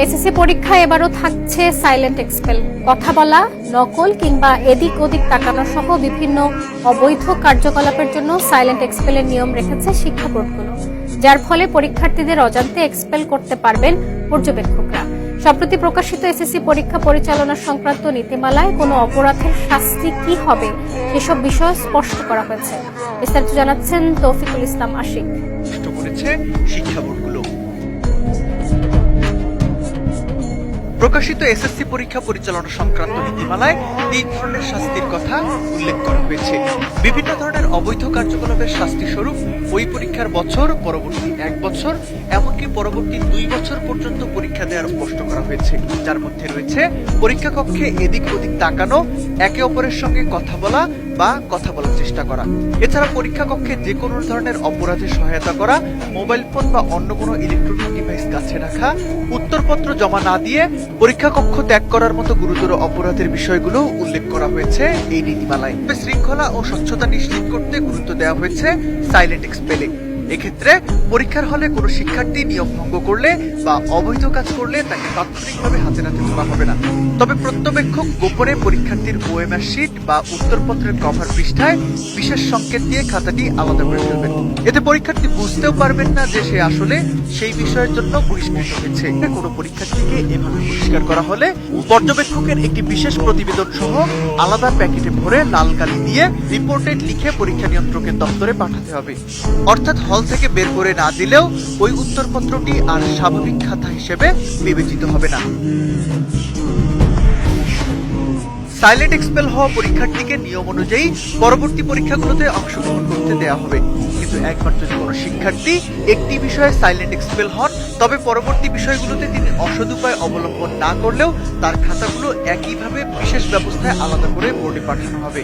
SSC পরীক্ষায় এবারও থাকছে সাইলেন্ট এক্সপেল। কথা বলা, নকল কিংবা এদিক ওদিক তাকানো সহ বিভিন্ন অবৈধ কার্যকলাপের জন্য সাইলেন্ট এক্সপেলের নিয়ম রেখেছে শিক্ষা বোর্ডগুলো, যার ফলে পরীক্ষার্থীদের অজান্তে এক্সপেল করতে পারবেন পর্যবেক্ষকরা। সম্প্রতি প্রকাশিত এসএসসি পরীক্ষা পরিচালনা সংক্রান্ত নীতিমালায় কোনো অপরাধের শাস্তি কি হবে সেসব বিষয় স্পষ্ট করা হয়েছে। বিস্তারিত জানাচ্ছেন তৌফিকুল ইসলাম আশিক। শিক্ষা বোর্ডগুলো প্রকাশিত এসএসসি পরীক্ষা পরিচালনা সংক্রান্ত নীতিমালায় 3 ধরনের শাস্তির কথা উল্লেখ করা হয়েছে। বিভিন্ন ধরনের অবৈধ কার্যকলাপের শাস্তি স্বরূপ ওই পরীক্ষার বছর, পরবর্তী 1 বছর, এমনকি পরবর্তী 2 বছর পর্যন্ত পরীক্ষা দেওয়ার স্পষ্ট করা হয়েছে, যার মধ্যে রয়েছে পরীক্ষা কক্ষে এদিক ওদিক তাকানো, একে অপরের সঙ্গে কথা বলা বা কথা বলার চেষ্টা করা। এছাড়া পরীক্ষা কক্ষে যে কোনো ধরনের অপরাধে সহায়তা করা, মোবাইল ফোন বা অন্য কোনো ইলেকট্রনিক ডিভাইস কাছে রাখা, উত্তরপত্র জমা না দিয়ে পরীক্ষা কক্ষ ত্যাগ করার মতো গুরুতর অপরাধের বিষয়গুলো উল্লেখ করা হয়েছে এই নীতিমালায়। শৃঙ্খলা ও স্বচ্ছতা নিশ্চিত করতে গুরুত্ব দেওয়া হয়েছে সাইলেন্ট এক্সপেলে। এক্ষেত্রে পরীক্ষার হলে কোনো শিক্ষার্থী নিয়ম ভঙ্গ করলে বা অবৈধ কাজ করলে তাকে তাৎক্ষণিকভাবে হাতে নাতে তোলা হবে না। তবে প্রত্যবেক্ষক গোপনে পরীক্ষার্থীর ওএমআর শিট বা উত্তরপত্রের কভার পৃষ্ঠায় বিশেষ সংকেত দিয়ে খাতাটি আলাদা করে ফেলবেন। এতে পরীক্ষার্থী বুঝতেও পারবেন না যে সে আসলে সেই বিষয়ের জন্য বহিষ্কৃত হয়েছে। কোনো পরীক্ষার্থীকে এভাবে বহিষ্কার করা হলে পর্যবেক্ষকের একটি বিশেষ প্রতিবেদন সহ আলাদা প্যাকেটে ভরে লাল কালি দিয়ে রিপোর্টেড লিখে পরীক্ষা নিয়ন্ত্রকের দপ্তরে পাঠাতে হবে। অর্থাৎ হল থেকে বের করে না দিলেও ওই উত্তরপত্রটি আর স্বাভাবিক খাতা হিসেবে বিবেচিত হবে না। সাইলেন্ট এক্সপেল হওয়া পরীক্ষার্থীকে নিয়ম অনুযায়ী পরবর্তী পরীক্ষাগুলোতে অংশগ্রহণ করতে দেওয়া হবে, কিন্তু একবার যদি কোনো শিক্ষার্থী একটি বিষয়ে সাইলেন্ট এক্সপেল হন, তবে পরবর্তী বিষয়গুলোতে তিনি অসদুপায় অবলম্বন না করলেও তার খাতাগুলো একইভাবে বিশেষ ব্যবস্থায় আলাদা করে বোর্ডে পাঠানো হবে।